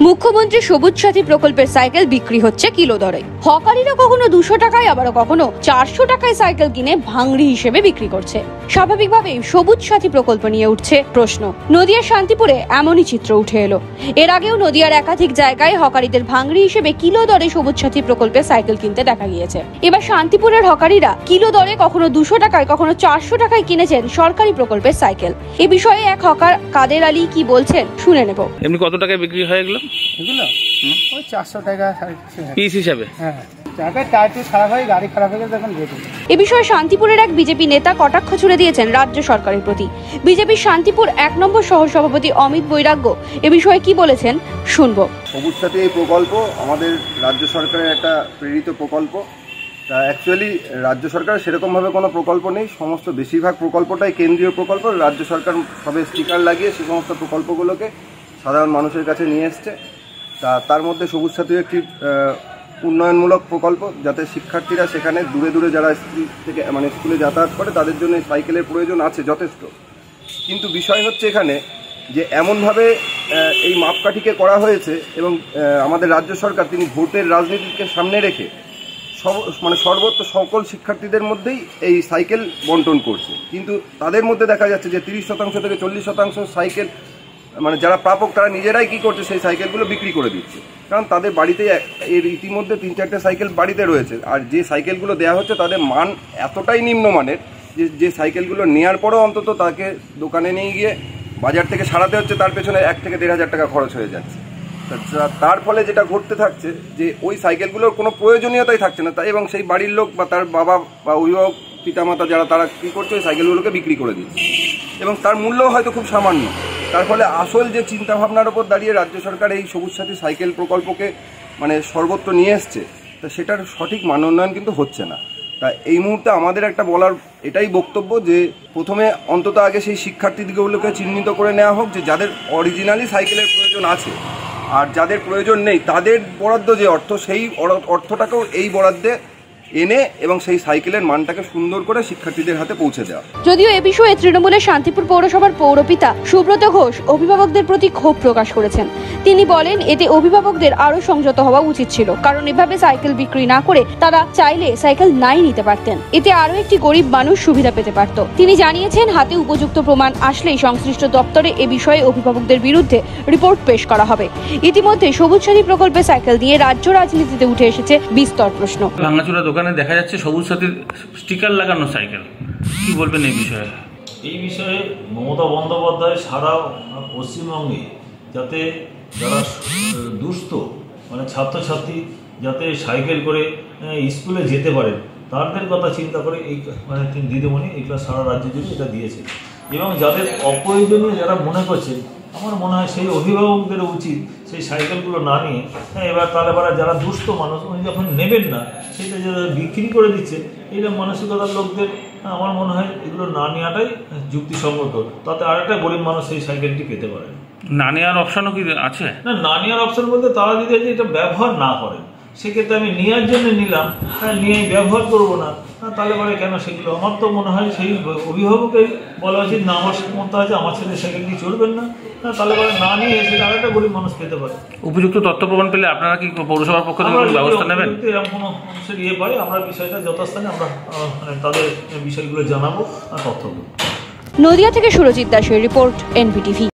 মুখ্যমন্ত্রী সবুজ সাথী প্রকল্পের সাইকেল বিক্রি হচ্ছে কিলো দরে। হকারিরা কখনো 200 টাকায় আবার কখনো 400 টাকায় সাইকেল কিনে ভাঙড়ি হিসেবে বিক্রি করছে। স্বাভাবিকভাবেই সবুজ সাথী প্রকল্প নিয়ে উঠছে প্রশ্ন। নদিয়ার শান্তিপুরে এমনই চিত্র উঠে এলো। এর আগেও নদিয়ার একাধিক জায়গায় হকারিদের ভাঙড়ি হিসেবে কিলো দরে সবুজ সাথী প্রকল্পে সাইকেল কিনতে দেখা গিয়েছে। এবার শান্তিপুরের হকারিরা কিলো দরে কখনো 200 টাকায় কখনো 400 টাকায় কিনেছেন সরকারি প্রকল্পের সাইকেল। এ বিষয়ে এক হকার কাদের আলী কি বলছেন শুনে নেব। এমনি কত টাকায় বিক্রি হয় এগুলো? ওই 400 টাকা পিস হিসাবে। হ্যাঁ, জায়গায় টায়ারটি খারাপ হয়, গাড়ি খারাপ হয়ে গেলে তখন রেটে। এ বিষয়ে শান্তিপুরের এক বিজেপি নেতা কটাক্ষ ছুড়ে দিয়েছেন রাজ্য সরকারের প্রতি। বিজেপির শান্তিপুর 1 নম্বর সহসভাপতি অমিত বৈরাগ্য এ বিষয়ে কি বলেছেন শুনবো। সবুজ সাথী এই প্রকল্প আমাদের রাজ্য সরকারের একটা প্রেরিত প্রকল্প। তা অ্যাকচুয়ালি রাজ্য সরকারের সেরকমভাবে কোনো প্রকল্প নেই, সমস্ত বেশিরভাগ প্রকল্পটাই কেন্দ্রীয় প্রকল্প। রাজ্য সরকার সবে স্টিকার লাগিয়ে সে সমস্ত প্রকল্পগুলোকে সাধারণ মানুষের কাছে নিয়ে এসছে। তার মধ্যে সবুজ সাথী একটি উন্নয়নমূলক প্রকল্প, যাতে শিক্ষার্থীরা সেখানে দূরে দূরে যারা স্কুল থেকে স্কুলে যাতায়াত করে তাদের জন্য সাইকেলের প্রয়োজন আছে যথেষ্ট। কিন্তু বিষয় হচ্ছে এখানে যে এমনভাবে এই মাপকাঠিকে করা হয়েছে এবং আমাদের রাজ্য সরকার তিনি ভোটের রাজনীতিকে সামনে রেখে সর্বত্র সকল শিক্ষার্থীদের মধ্যেই এই সাইকেল বন্টন করছে। কিন্তু তাদের মধ্যে দেখা যাচ্ছে যে 30% থেকে 40% সাইকেল যারা প্রাপক তারা নিজেরাই কি করছে, সেই সাইকেলগুলো বিক্রি করে দিচ্ছে। কারণ তাদের বাড়িতে এর ইতিমধ্যে 3-4টে সাইকেল বাড়িতে রয়েছে। আর যে সাইকেলগুলো দেওয়া হচ্ছে তাদের মান এতটাই নিম্নমানের যে সাইকেলগুলো নেওয়ার পরেও অন্তত তাকে দোকানে নিয়ে গিয়ে বাজার থেকে সারাতে হচ্ছে, তার পেছনে 1 থেকে 1,500 টাকা খরচ হয়ে যাচ্ছে। তার ফলে যেটা ঘটতে থাকছে যে ওই সাইকেলগুলোর কোনো প্রয়োজনীয়তাই থাকছে না, তাই এবং সেই বাড়ির লোক বা তার বাবা বা অভিভাবক পিতামাতা যারা তারা কী করছে, ওই সাইকেলগুলোকে বিক্রি করে দিচ্ছে এবং তার মূল্যও হয়তো খুব সামান্য। তার ফলে আসল যে চিন্তাভাবনার ওপর দাঁড়িয়ে রাজ্য সরকার এই সবুজ সাথী সাইকেল প্রকল্পকে সর্বত্র নিয়ে এসছে, তা সেটার সঠিক মান উন্নয়ন কিন্তু হচ্ছে না। তা এই মুহূর্তে আমাদের একটা বলার এটাই বক্তব্য যে প্রথমে অন্তত আগে সেই শিক্ষার্থীগুলোকে চিহ্নিত করে নেওয়া হোক যে যাদের অরিজিনালি সাইকেলের প্রয়োজন আছে, আর যাদের প্রয়োজন নেই তাদের বরাদ্দ যে অর্থ, সেই অর্থটাকেও এই বরাদ্দে এনে এবং সেই সাইকেলের মানটাকে সুন্দর করে শিক্ষার্থীদের হাতে পৌঁছে দেওয়া। যদিও এ বিষয়ে তৃণমূলের শান্তিপুর পৌরসভার পৌরপিতা সুব্রত ঘোষ অভিভাবকদের প্রতি ক্ষোভ প্রকাশ করেছেন। তিনি বলেন এতে অভিভাবকদের আরো সংযত হওয়া উচিত ছিল, কারণ এভাবে সাইকেল বিক্রি না করে তারা চাইলে সাইকেল নাই নিতে পারতেন। এতে আরো একটি গরিব মানুষ সুবিধা পেতে পারত। তিনি জানিয়েছেন হাতে উপযুক্ত প্রমাণ আসলেই সংশ্লিষ্ট দপ্তরে এ বিষয়ে অভিভাবকদের বিরুদ্ধে রিপোর্ট পেশ করা হবে। ইতিমধ্যে সবুজ সাথী প্রকল্পে সাইকেল নিয়ে রাজ্য রাজনীতিতে উঠে এসেছে বিস্তর প্রশ্ন। দোকানে দেখা যাচ্ছে সবুজ সাথীর স্টিকার লাগানো সাইকেল, কি বলবেন এই বিষয়ে? এই বিষয়ে মমতা বন্দ্যোপাধ্যায় সারা পশ্চিমবঙ্গে যাতে যারা দুস্থ ছাত্রছাত্রী যাতে সাইকেল করে স্কুলে যেতে পারেন তাদের কথা চিন্তা করে এই দিদিমণি এটা সারা রাজ্য জুড়ে এটা দিয়েছে। এবং যাদের অপ্রয়োজনীয় যারা মনে করছেন, আমার মনে হয় সেই অভিভাবকদের উচিত সেই সাইকেলগুলো না নিয়ে এবার তাহলে যারা দুস্থ মানুষ উনি যখন নেবেন না সেটা যারা বিক্রি করে দিচ্ছে, এইরকম মানসিকতার লোকদের আমার মনে হয় এগুলো না নেওয়াটাই যুক্তিসঙ্গত। তাতে আরেকটা গরিব মানুষ সেই সাইকেলটি পেতে পারে। না নেওয়ার অপশনও কি আছে? না নেওয়ার অপশন বলতে তারা যদি এটা ব্যবহার না করেন, সেক্ষেত্রে আমি নেওয়ার জন্য নিলাম, নিয়ে ব্যবহার করবো না, তাহলে কেন সেগুলো? আমার তো মনে হয় সেই অভিভাবকেই বলা উচিত না, আমার মতো আছে আমার ছেলে সাইকেলটি চলবেন না, তাহলে না নিয়ে সেটা আরেকটা গরিব মানুষ পেতে পারে। উপযুক্ত তথ্য প্রমাণ পেলে আপনারা কি পৌরসভার পক্ষ থেকে ব্যবস্থা নেবেন? এরকম কোনো মানুষের পারে আমরা বিষয়টা যথাস্থানে আমরা তাদের বিষয়গুলো জানাবো আর তথ্য। নদিয়া থেকে সুরজিৎ দাসের রিপোর্ট, NBTV।